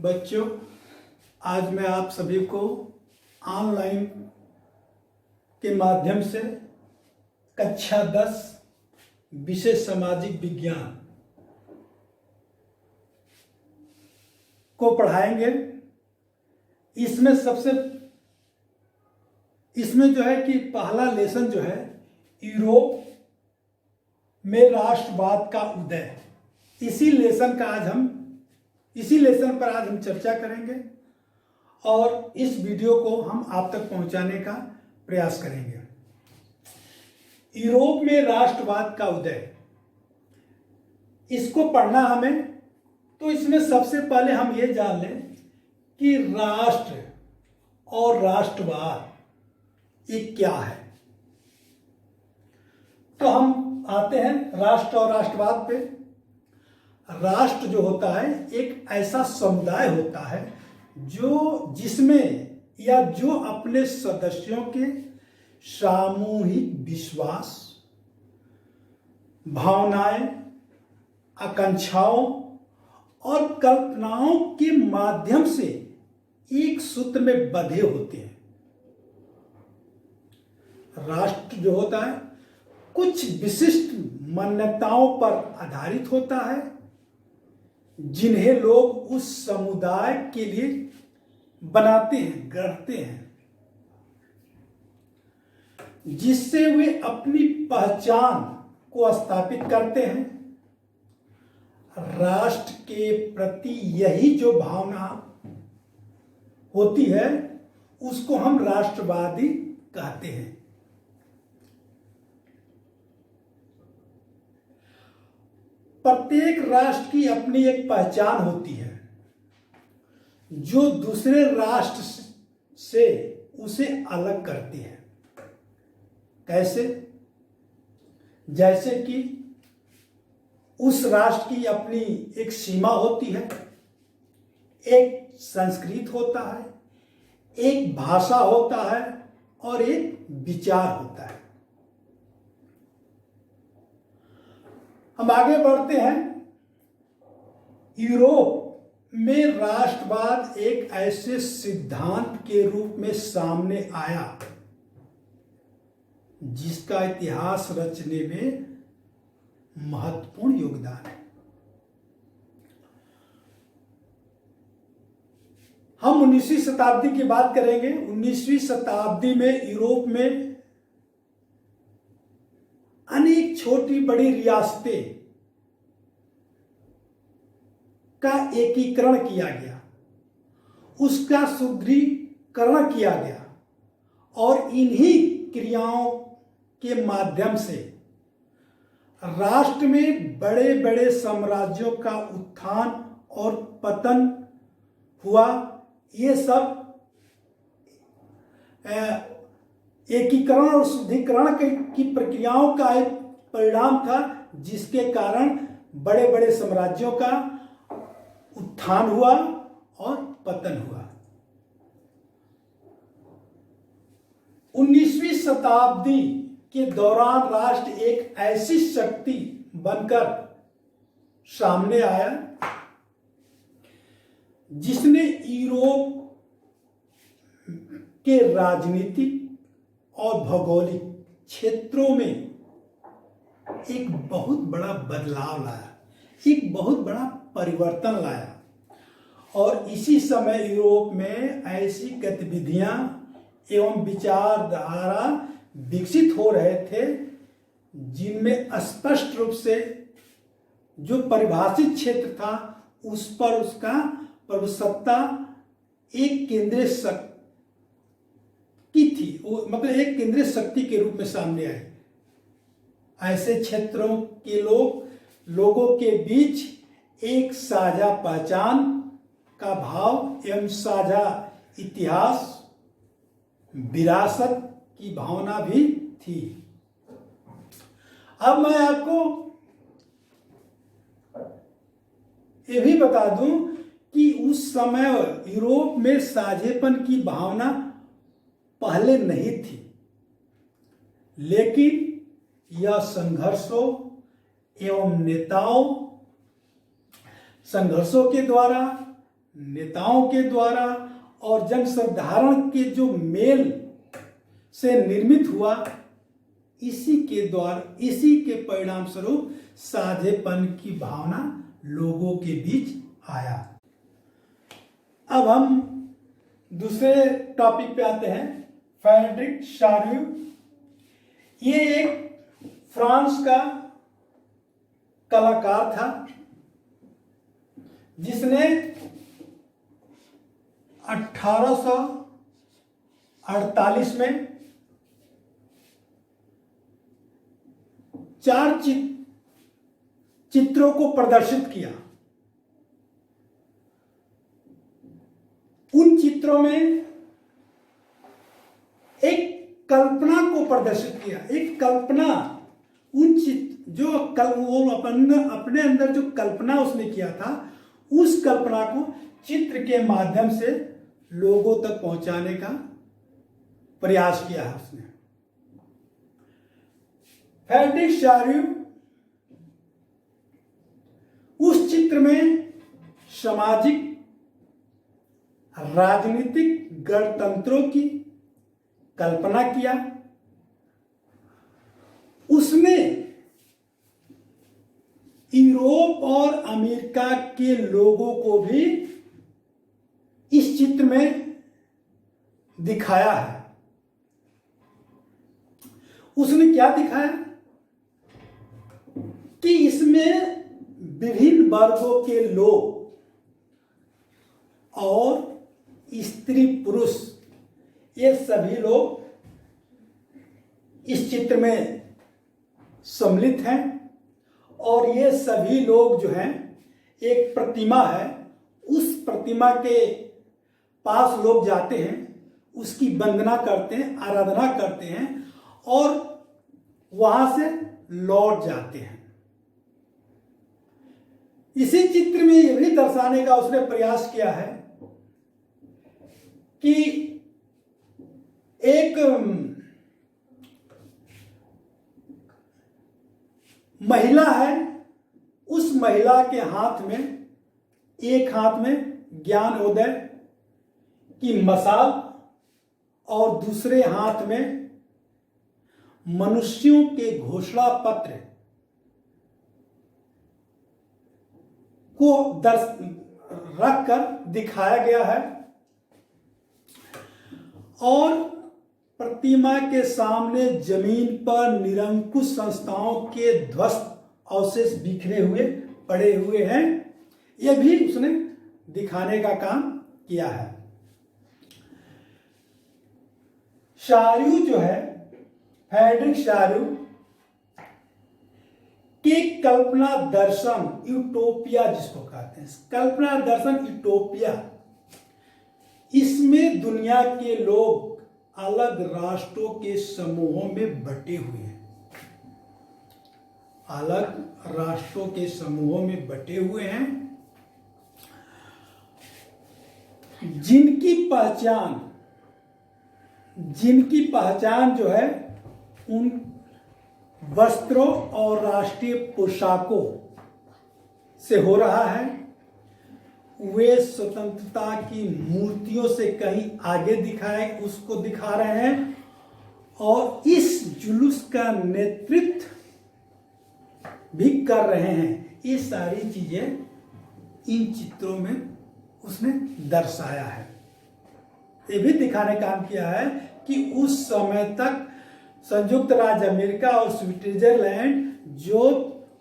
बच्चों, आज मैं आप सभी को ऑनलाइन के माध्यम से कक्षा 10 विषय सामाजिक विज्ञान को पढ़ाएंगे। इसमें जो है कि पहला लेसन जो है यूरोप में राष्ट्रवाद का उदय, इसी लेसन पर आज हम चर्चा करेंगे और इस वीडियो को हम आप तक पहुंचाने का प्रयास करेंगे। यूरोप में राष्ट्रवाद का उदय, इसको पढ़ना हमें, तो इसमें सबसे पहले हम ये जान लें कि राष्ट्र और राष्ट्रवाद ये क्या है। तो हम आते हैं राष्ट्र और राष्ट्रवाद पे। राष्ट्र जो होता है एक ऐसा समुदाय होता है जो अपने सदस्यों के सामूहिक विश्वास, भावनाएं, आकांक्षाओं और कल्पनाओं के माध्यम से एक सूत्र में बंधे होते हैं। राष्ट्र जो होता है कुछ विशिष्ट मान्यताओं पर आधारित होता है जिन्हें लोग उस समुदाय के लिए बनाते हैं, गढ़ते हैं, जिससे वे अपनी पहचान को स्थापित करते हैं। राष्ट्र के प्रति यही जो भावना होती है उसको हम राष्ट्रवादी कहते हैं। प्रत्येक राष्ट्र की अपनी एक पहचान होती है जो दूसरे राष्ट्र से उसे अलग करती है। कैसे? जैसे कि उस राष्ट्र की अपनी एक सीमा होती है, एक संस्कृति होता है, एक भाषा होता है और एक विचार होता है। हम आगे बढ़ते हैं। यूरोप में राष्ट्रवाद एक ऐसे सिद्धांत के रूप में सामने आया जिसका इतिहास रचने में महत्वपूर्ण योगदान है। हम 19वीं शताब्दी की बात करेंगे। 19वीं शताब्दी में यूरोप में अनेक छोटी बड़ी रियासतें का एकीकरण किया गया, उसका सुदृढ़ीकरण किया गया और इन्हीं क्रियाओं के माध्यम से राष्ट्र में बड़े बड़े साम्राज्यों का उत्थान और पतन हुआ। ये सब एकीकरण और शुद्धिकरण की प्रक्रियाओं का एक परिणाम था जिसके कारण बड़े बड़े साम्राज्यों का उत्थान हुआ और पतन हुआ। 19वीं शताब्दी के दौरान राष्ट्र एक ऐसी शक्ति बनकर सामने आया जिसने यूरोप के राजनीतिक और भौगोलिक क्षेत्रों में एक बहुत बड़ा बदलाव लाया, एक बहुत बड़ा परिवर्तन लाया। और इसी समय यूरोप में ऐसी गतिविधियां एवं विचारधारा विकसित हो रहे थे जिनमें स्पष्ट रूप से जो परिभाषित क्षेत्र था उस पर उसका प्रभुसत्ता एक केंद्रीय शक्ति थी, मतलब एक केंद्रीय शक्ति के रूप में सामने आए। ऐसे क्षेत्रों के लोगों के बीच एक साझा पहचान का भाव एवं साझा इतिहास, विरासत की भावना भी थी। अब मैं आपको ये भी बता दूं कि उस समय यूरोप में साझेपन की भावना पहले नहीं थी, लेकिन यह संघर्षों एवं नेताओं संघर्षों के द्वारा नेताओं के द्वारा और जन साधारण के जो मेल से निर्मित हुआ, इसी के परिणाम स्वरूप साझेपन की भावना लोगों के बीच आया। अब हम दूसरे टॉपिक पे आते हैं। फ्रेडरिक शार्ल्यू, ये एक फ्रांस का कलाकार था जिसने 1848 में 4 चित्रों को प्रदर्शित किया। उन चित्रों में एक कल्पना को प्रदर्शित किया। एक कल्पना, उन जो वो अपने अंदर जो कल्पना उसने किया था, उस कल्पना को चित्र के माध्यम से लोगों तक पहुंचाने का प्रयास किया है उसने। फ्रेडरिक शार्ल्यू उस चित्र में सामाजिक, राजनीतिक गणतंत्रों की कल्पना किया। उसने यूरोप और अमेरिका के लोगों को भी इस चित्र में दिखाया है। उसने क्या दिखाया कि इसमें विभिन्न वर्गों के लोग और स्त्री पुरुष, ये सभी लोग इस चित्र में सम्मिलित हैं। और ये सभी लोग जो हैं, एक प्रतिमा है, उस प्रतिमा के पास लोग जाते हैं, उसकी वंदना करते हैं, आराधना करते हैं और वहां से लौट जाते हैं। इसी चित्र में यह भी दर्शाने का उसने प्रयास किया है कि एक महिला है, उस महिला के हाथ में, एक हाथ में ज्ञानोदय की मशाल और दूसरे हाथ में मनुष्यों के घोषणा पत्र को रखकर दिखाया गया है। और प्रतिमा के सामने जमीन पर निरंकुश संस्थाओं के ध्वस्त अवशेष बिखरे हुए पड़े हुए हैं। यह भी उसने दिखाने का काम किया है। शार्ल्यू जो है, फ्रेडरिक शार्ल्यू के कल्पना दर्शन, यूटोपिया जिसको कहते हैं, कल्पना दर्शन यूटोपिया, इसमें दुनिया के लोग अलग राष्ट्रों के समूहों में बटे हुए हैं, अलग राष्ट्रों के समूहों में बटे हुए हैं, जिनकी पहचान जो है उन वस्त्रों और राष्ट्रीय पोशाकों से हो रहा है। वे स्वतंत्रता की मूर्तियों से कहीं आगे उसको दिखा रहे हैं और इस जुलूस का नेतृत्व भी कर रहे हैं। ये सारी चीजें इन चित्रों में उसने दर्शाया है। ये भी दिखाने का काम किया है कि उस समय तक संयुक्त राज्य अमेरिका और स्विट्जरलैंड जो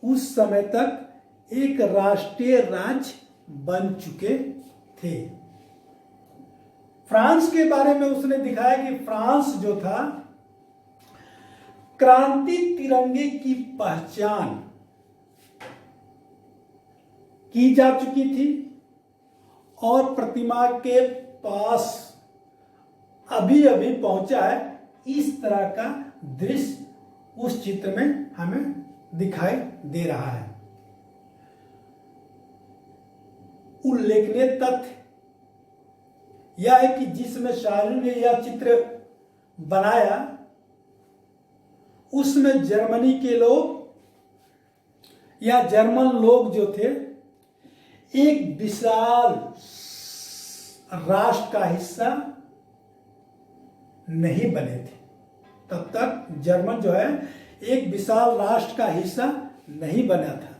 उस समय तक एक राष्ट्रीय राज्य बन चुके थे। फ्रांस के बारे में उसने दिखाया कि फ्रांस जो था, क्रांति तिरंगे की पहचान की जा चुकी थी और प्रतिमा के पास अभी अभी पहुंचा है। इस तरह का दृश्य उस चित्र में हमें दिखाई दे रहा है। उल्लेखनीय तथ्य यह है कि जिसमें शार्ल्यू ने यह चित्र बनाया, उसमें जर्मनी के लोग या जर्मन लोग जो थे, एक विशाल राष्ट्र का हिस्सा नहीं बने थे, तब तक जर्मन जो है एक विशाल राष्ट्र का हिस्सा नहीं बना था।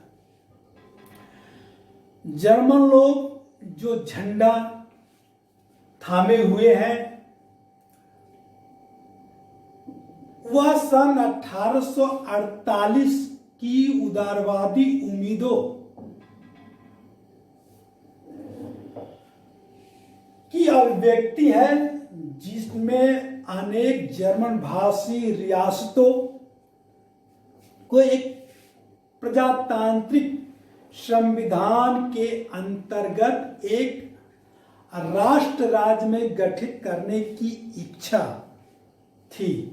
जर्मन लोग जो झंडा थामे हुए हैं वह सन 1848 की उदारवादी उम्मीदों की अभिव्यक्ति है, जिसमें अनेक जर्मन भाषी रियासतों को एक प्रजातांत्रिक संविधान के अंतर्गत एक राष्ट्र राज्य में गठित करने की इच्छा थी।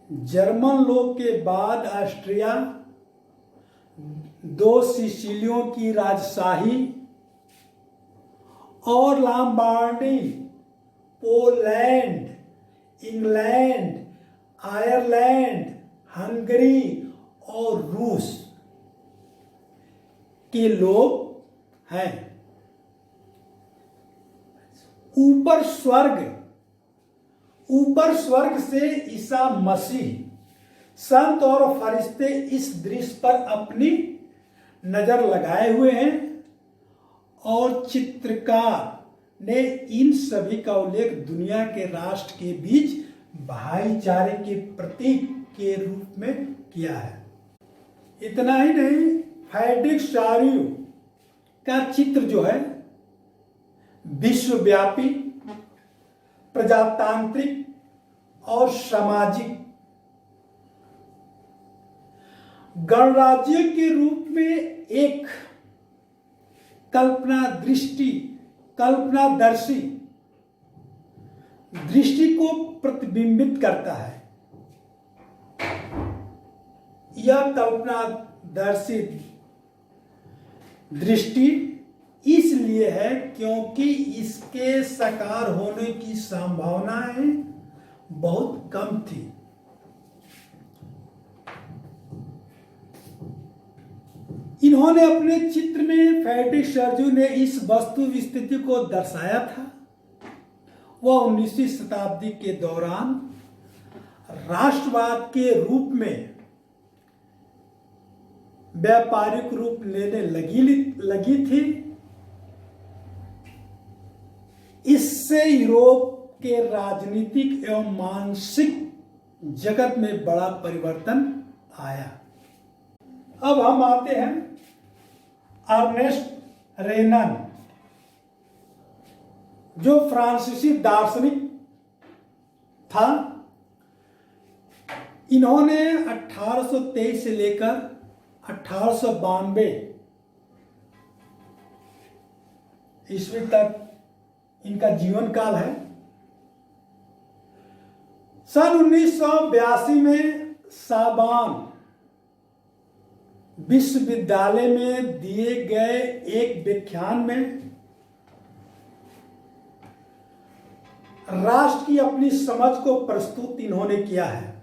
जर्मन लोग के बाद ऑस्ट्रिया, 2 सिसिलियों की राजशाही और Lombardy, Poland, England, Ireland, Hungary और रूस के लोग हैं। ऊपर स्वर्ग से ईसा मसीह, संत और फरिश्ते इस दृश्य पर अपनी नजर लगाए हुए हैं और चित्रकार ने इन सभी का उल्लेख दुनिया के राष्ट्र के बीच भाईचारे के प्रतीक के रूप में किया है। इतना ही नहीं, फ्रेडरिक चार्यू का चित्र जो है विश्वव्यापी, प्रजातांत्रिक और सामाजिक गणराज्य के रूप में एक कल्पनादर्शी दृष्टि को प्रतिबिंबित करता है। यह कल्पनादर्शी दृष्टि इसलिए है क्योंकि इसके साकार होने की संभावनाएं बहुत कम थी। इन्होंने अपने चित्र में फ्रेडरिक चार्यू ने इस वस्तु स्थिति को दर्शाया था। वह 19वीं शताब्दी के दौरान राष्ट्रवाद के रूप में व्यापारिक रूप लेने लगी थी। इससे यूरोप के राजनीतिक एवं मानसिक जगत में बड़ा परिवर्तन आया। अब हम आते हैं अर्नेस्ट रेनन, जो फ्रांसीसी दार्शनिक था। इन्होंने 1823 से लेकर 1892 ईस्वी तक इनका जीवन काल है। सन 1982 में साबान विश्वविद्यालय में दिए गए एक व्याख्यान में राष्ट्र की अपनी समझ को प्रस्तुत इन्होंने किया है।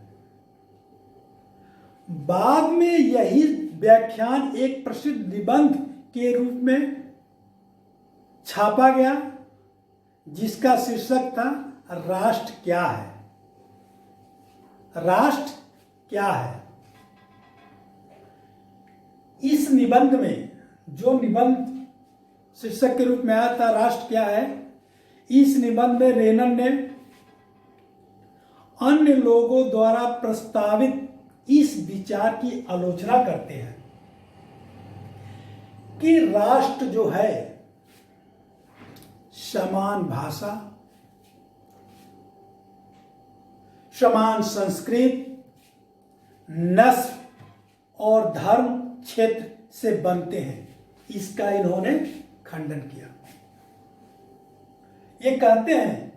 बाद में यही व्याख्यान एक प्रसिद्ध निबंध के रूप में छापा गया, जिसका शीर्षक था राष्ट्र क्या है। राष्ट्र क्या है। इस निबंध में, जो निबंध शीर्षक के रूप में आया था राष्ट्र क्या है, इस निबंध में रेनन ने अन्य लोगों द्वारा प्रस्तावित इस विचार की आलोचना करते हैं कि राष्ट्र जो है समान भाषा, समान संस्कृति, नस्ल और धर्म क्षेत्र से बनते हैं। इसका इन्होंने खंडन किया। ये कहते हैं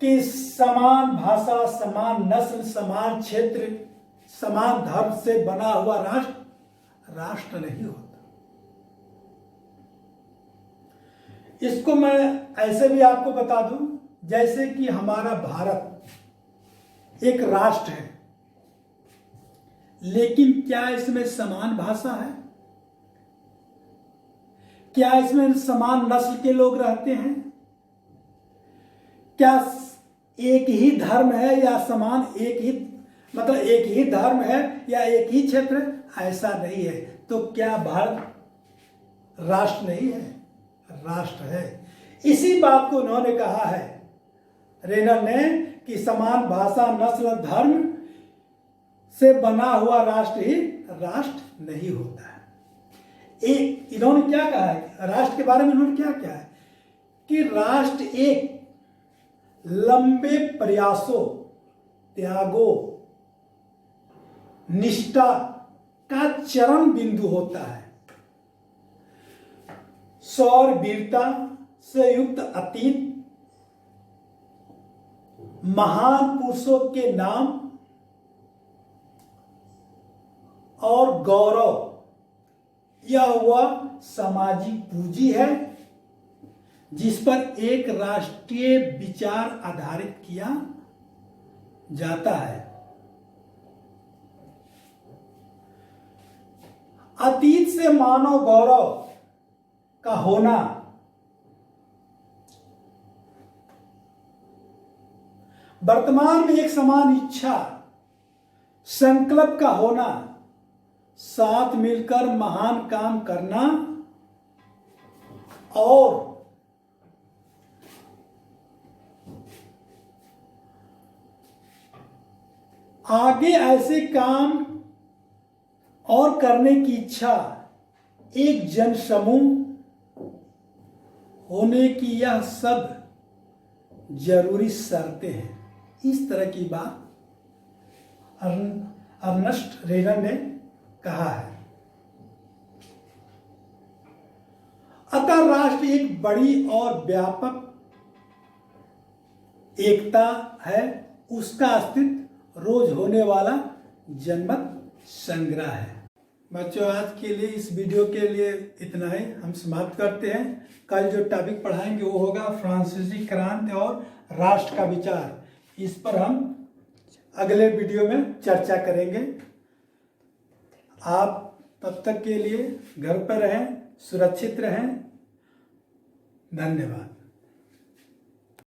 कि समान भाषा, समान नस्ल, समान क्षेत्र, समान धर्म से बना हुआ राष्ट्र राष्ट्र नहीं होता। इसको मैं ऐसे भी आपको बता दूं, जैसे कि हमारा भारत एक राष्ट्र है, लेकिन क्या इसमें समान भाषा है? क्या इसमें समान नस्ल के लोग रहते हैं? क्या एक ही धर्म है या समान, एक ही मतलब एक ही धर्म है या एक ही क्षेत्र? ऐसा नहीं है। तो क्या भारत राष्ट्र नहीं है? राष्ट्र है। इसी बात को उन्होंने कहा है, रेनल ने, कि समान भाषा, नस्ल, धर्म से बना हुआ राष्ट्र ही राष्ट्र नहीं होता है। एक इन्होंने क्या कहा है राष्ट्र के बारे में? इन्होंने क्या कहा है कि राष्ट्र एक लंबे प्रयासों, त्यागों, निष्ठा का चरम बिंदु होता है। शौर्य, वीरता से युक्त अतीत, महान पुरुषों के नाम और गौरव, यह वह सामाजिक पूंजी है जिस पर एक राष्ट्रीय विचार आधारित किया जाता है। अतीत से मानव गौरव का होना, वर्तमान में एक समान इच्छा, संकल्प का होना, साथ मिलकर महान काम करना और आगे ऐसे काम और करने की इच्छा, एक जनसमूह होने की, यह सब जरूरी शर्तें हैं। इस तरह की बात अर्नेस्ट रेगन ने कहा है। अतः राष्ट्र एक बड़ी और व्यापक एकता है, उसका अस्तित्व रोज होने वाला जनमत संग्रह है। बच्चों, आज के लिए इस वीडियो के लिए इतना ही, हम समाप्त करते हैं। कल जो टॉपिक पढ़ाएंगे वो होगा फ्रांसीसी क्रांति और राष्ट्र का विचार। इस पर हम अगले वीडियो में चर्चा करेंगे। आप तब तक के लिए घर पर रहें, सुरक्षित रहें। धन्यवाद।